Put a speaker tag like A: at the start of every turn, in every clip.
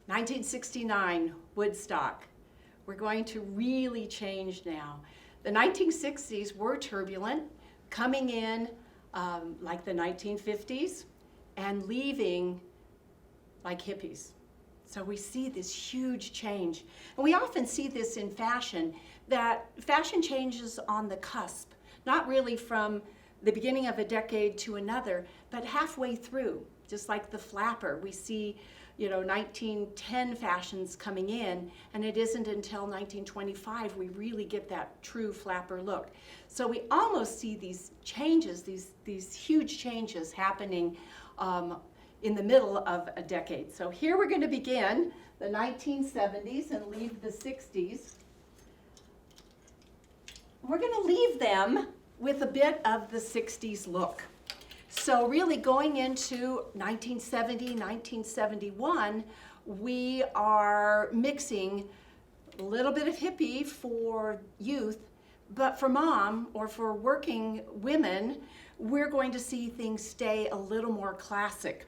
A: 1969, Woodstock. We're going to really change now. The 1960s were turbulent, coming in like the 1950s and leaving like hippies. So we see this huge change. And we often see this in fashion, that fashion changes on the cusp, not really from the beginning of a decade to another, but halfway through. Just like the flapper, we see 1910 fashions coming in, and it isn't until 1925 we really get that true flapper look. So we almost see these changes, these huge changes happening in the middle of a decade. So here we're going to begin the 1970s and leave the 60s. We're going to leave them with a bit of the 60s look. So really going into 1970, 1971, we are mixing a little bit of hippie for youth, but for mom or for working women, we're going to see things stay a little more classic.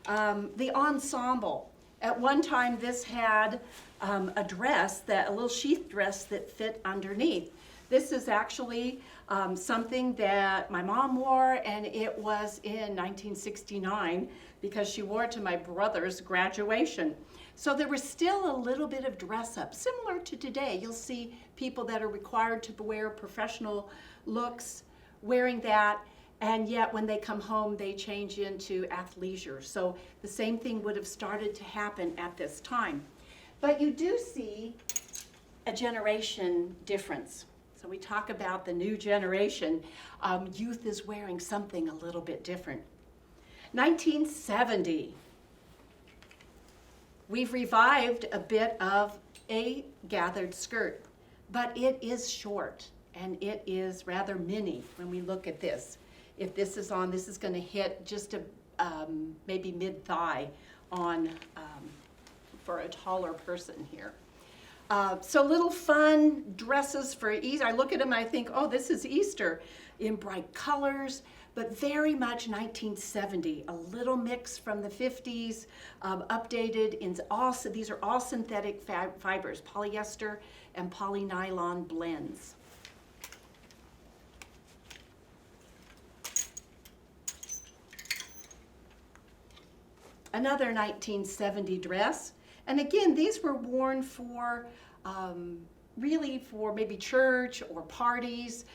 A: The ensemble. At one time this had a dress, a little sheath dress that fit underneath. This is actually something that my mom wore, and it was in 1969 because she wore it to my brother's graduation. So there was still a little bit of dress up, similar to today. You'll see people that are required to wear professional looks wearing that, and yet when they come home they change into athleisure. So the same thing would have started to happen at this time. But you do see a generation difference. So we talk about the new generation. Youth is wearing something a little bit different. 1970. We've revived a bit of a gathered skirt, but it is short and it is rather mini when we look at this. If this is on, this is going to hit just maybe mid-thigh on for a taller person here. So little fun dresses for Easter. I look at them and I think, oh, this is Easter in bright colors, but very much 1970. A little mix from the 50s, updated in these are all synthetic fibers, polyester and polynylon blends. Another 1970 dress. And again, these were worn for, really for maybe church or parties.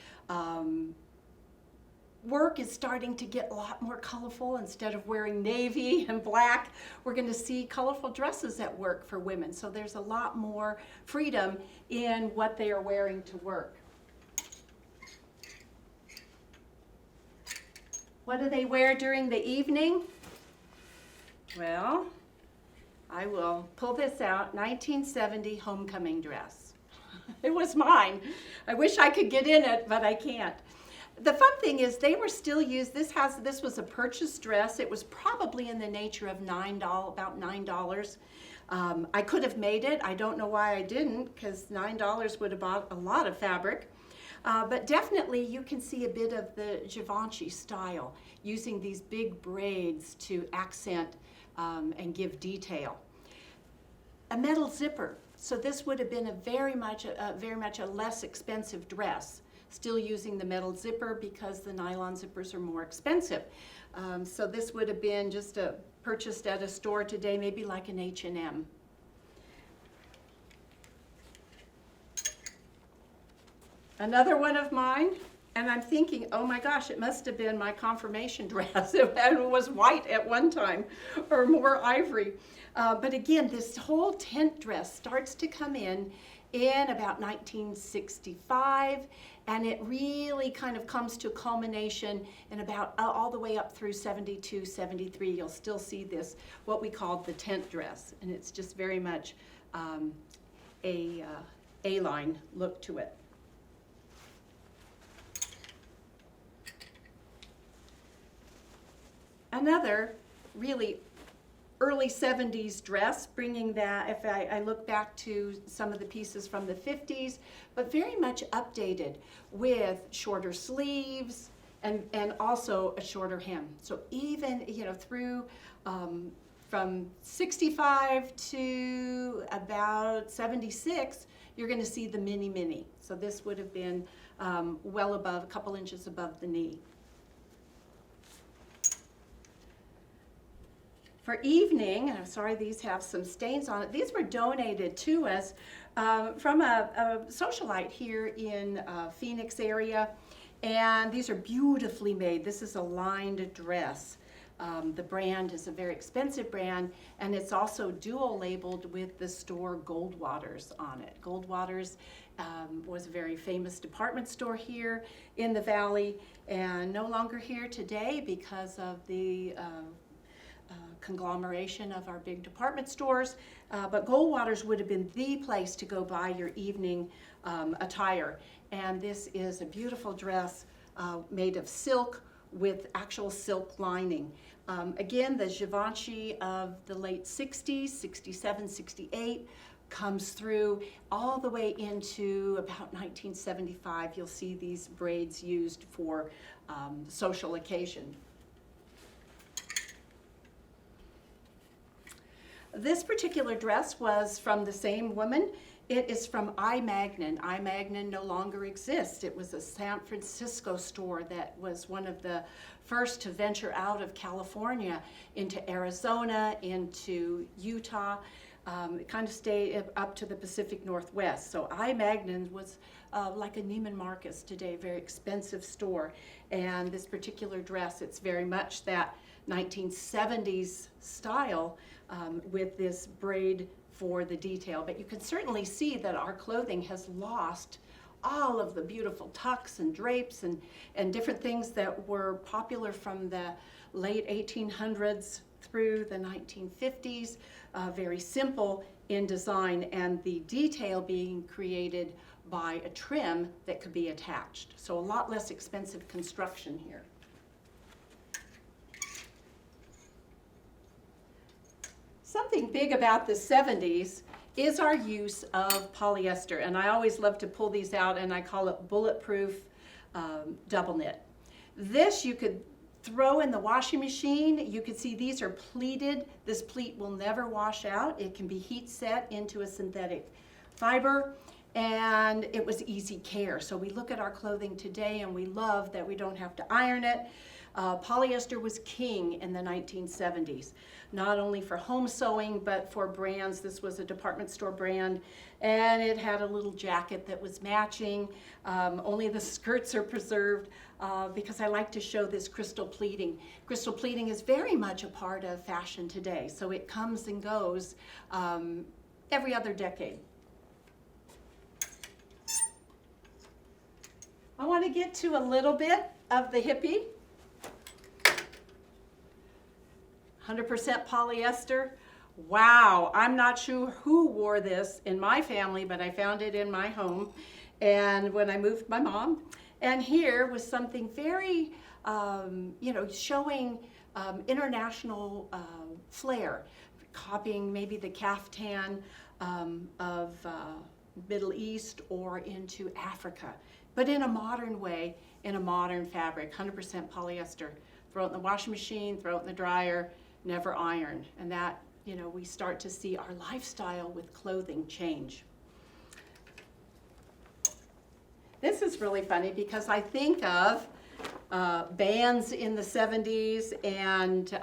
A: Work is starting to get a lot more colorful. Instead of wearing navy and black, we're going to see colorful dresses at work for women. So there's a lot more freedom in what they are wearing to work. What do they wear during the evening? Well, I will pull this out, 1970 homecoming dress. It was mine. I wish I could get in it, but I can't. The fun thing is they were still used. This was a purchased dress. It was probably in the nature of about $9. I could have made it. I don't know why I didn't, because $9 would have bought a lot of fabric. But definitely you can see a bit of the Givenchy style, using these big braids to accent and give detail. A metal zipper. So this would have been very much a less expensive dress. Still using the metal zipper because the nylon zippers are more expensive. So this would have been just purchased at a store today, maybe like an H&M. Another one of mine, and I'm thinking, oh my gosh, it must have been my confirmation dress. It was white at one time, or more ivory. But again, this whole tent dress starts to come in about 1965, and it really kind of comes to a culmination in about all the way up through 72, 73. You'll still see this, what we called the tent dress, and it's just very much a A-line look to it. Another really early 70s dress, bringing that, if I look back to some of the pieces from the 50s, but very much updated with shorter sleeves and also a shorter hem. So even, through from 65 to about 76, you're going to see the mini. So this would have been well above, a couple inches above the knee. For evening, and I'm sorry these have some stains on it, these were donated to us from a socialite here in Phoenix area, and these are beautifully made. This is a lined dress. The brand is a very expensive brand, and it's also dual labeled with the store Goldwater's on it. Goldwater's was a very famous department store here in the Valley, and no longer here today because of the conglomeration of our big department stores, but Goldwater's would have been the place to go buy your evening attire. And this is a beautiful dress made of silk with actual silk lining. Again, the Givenchy of the late 60s, 67, 68, comes through all the way into about 1975. You'll see these braids used for social occasion. This particular dress was from the same woman. It is from I. Magnin. I. Magnin no longer exists. It was a San Francisco store that was one of the first to venture out of California into Arizona, into Utah. It kind of stayed up to the Pacific Northwest. So I. Magnin was like a Neiman Marcus today, very expensive store. And this particular dress, it's very much that 1970s style with this braid for the detail. But you can certainly see that our clothing has lost all of the beautiful tucks and drapes and different things that were popular from the late 1800s through the 1950s, very simple in design, and the detail being created by a trim that could be attached. So a lot less expensive construction here. Something big about the 70s is our use of polyester, and I always love to pull these out, and I call it bulletproof double knit. This you could throw in the washing machine. You can see these are pleated. This pleat will never wash out. It can be heat set into a synthetic fiber, and it was easy care. So we look at our clothing today and we love that we don't have to iron it. Polyester was king in the 1970s, not only for home sewing, but for brands. This was a department store brand, and it had a little jacket that was matching. Only the skirts are preserved because I like to show this crystal pleating. Crystal pleating is very much a part of fashion today, so it comes and goes every other decade. I want to get to a little bit of the hippie. 100% polyester. Wow, I'm not sure who wore this in my family, but I found it in my home. And when I moved my mom, and here was something very, showing international flair, copying maybe the caftan of Middle East or into Africa, but in a modern way, in a modern fabric, 100% polyester. Throw it in the washing machine, throw it in the dryer, never ironed. And that, we start to see our lifestyle with clothing change. This is really funny because I think of bands in the 70s and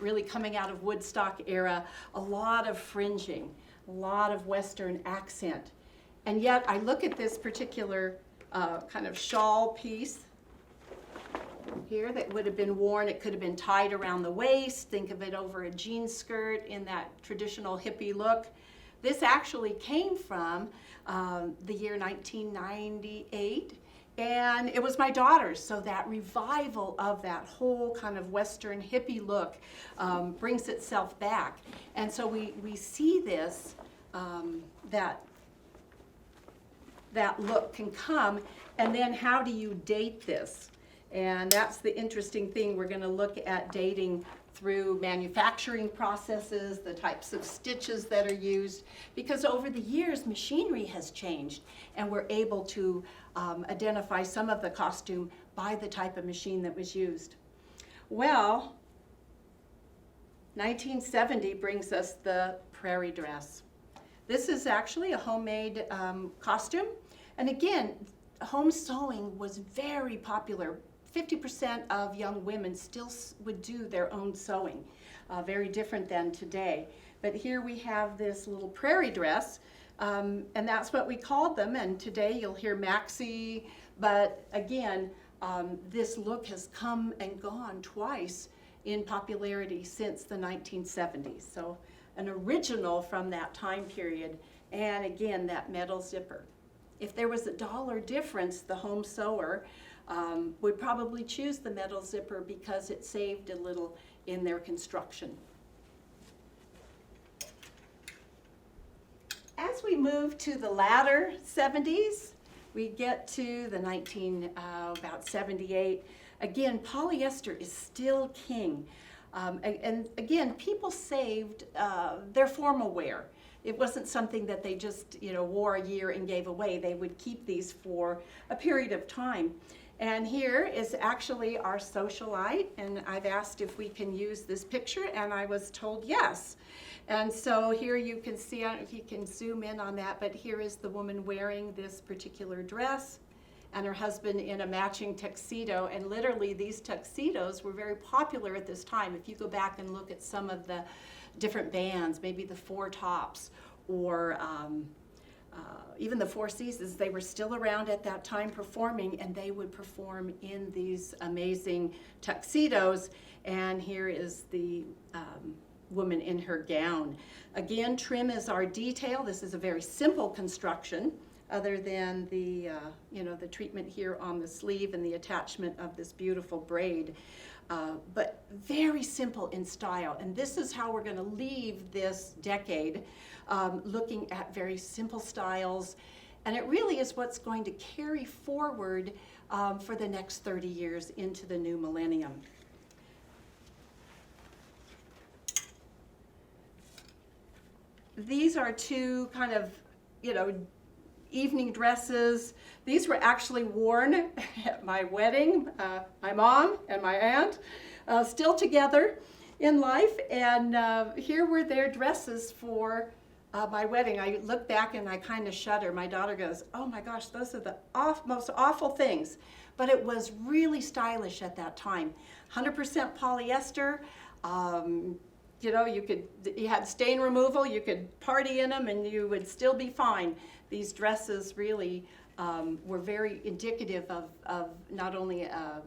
A: really coming out of Woodstock era, a lot of fringing, a lot of Western accent. And yet I look at this particular kind of shawl piece here that would have been worn. It could have been tied around the waist. Think of it over a jean skirt in that traditional hippie look. This actually came from the year 1998, and it was my daughter's. So that revival of that whole kind of Western hippie look brings itself back. And so we see this, that look can come, and then how do you date this? And that's the interesting thing. We're going to look at dating through manufacturing processes, the types of stitches that are used, because over the years machinery has changed, and we're able to identify some of the costume by the type of machine that was used. Well, 1970 brings us the Prairie Dress. This is actually a homemade costume. And again, home sewing was very popular. 50% of young women still would do their own sewing, very different than today. But here we have this little prairie dress, and that's what we called them. And today you'll hear maxi, but again, this look has come and gone twice in popularity since the 1970s. So an original from that time period, and again, that metal zipper. If there was a dollar difference, the home sewer would probably choose the metal zipper because it saved a little in their construction. As we move to the latter 70s, we get to the about 78. Again, polyester is still king. And again, people saved their formal wear. It wasn't something that they just, wore a year and gave away. They would keep these for a period of time. And here is actually our socialite, and I've asked if we can use this picture, and I was told yes. And so here you can see, I don't know if you can zoom in on that, but here is the woman wearing this particular dress, and her husband in a matching tuxedo. And literally these tuxedos were very popular at this time. If you go back and look at some of the different bands, maybe the Four Tops or even the Four Seasons, they were still around at that time performing, and they would perform in these amazing tuxedos. And here is the woman in her gown. Again, trim is our detail. This is a very simple construction, other than the the treatment here on the sleeve and the attachment of this beautiful braid, but very simple in style. And this is how we're going to leave this decade, looking at very simple styles, and it really is what's going to carry forward for the next 30 years into the new millennium. These are two kind of, evening dresses. These were actually worn at my wedding. My mom and my aunt still together in life, and here were their dresses for my wedding. I look back and I kind of shudder. My daughter goes, "Oh my gosh, those are the most awful things." But it was really stylish at that time. 100% polyester. You had stain removal, you could party in them and you would still be fine. These dresses really were very indicative of not only a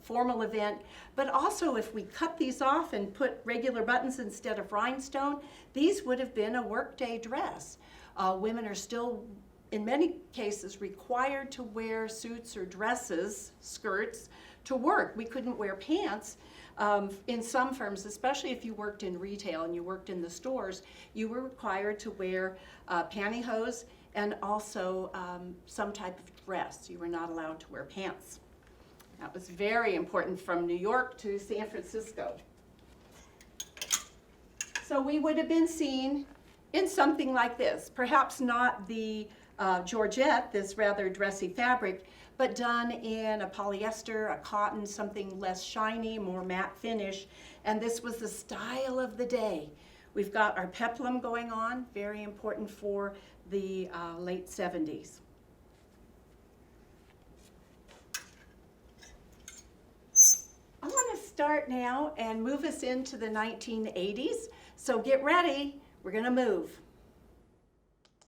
A: formal event, but also if we cut these off and put regular buttons instead of rhinestone, these would have been a workday dress. Women are still, in many cases, required to wear suits or dresses, skirts, to work. We couldn't wear pants. In some firms, especially if you worked in retail and you worked in the stores, you were required to wear pantyhose and also some type of dress. You were not allowed to wear pants. That was very important from New York to San Francisco. So we would have been seen in something like this, perhaps not the georgette, this rather dressy fabric, but done in a polyester, a cotton, something less shiny, more matte finish. And this was the style of the day. We've got our peplum going on, very important for the late 70s. I want to start now and move us into the 1980s. So get ready, we're going to move.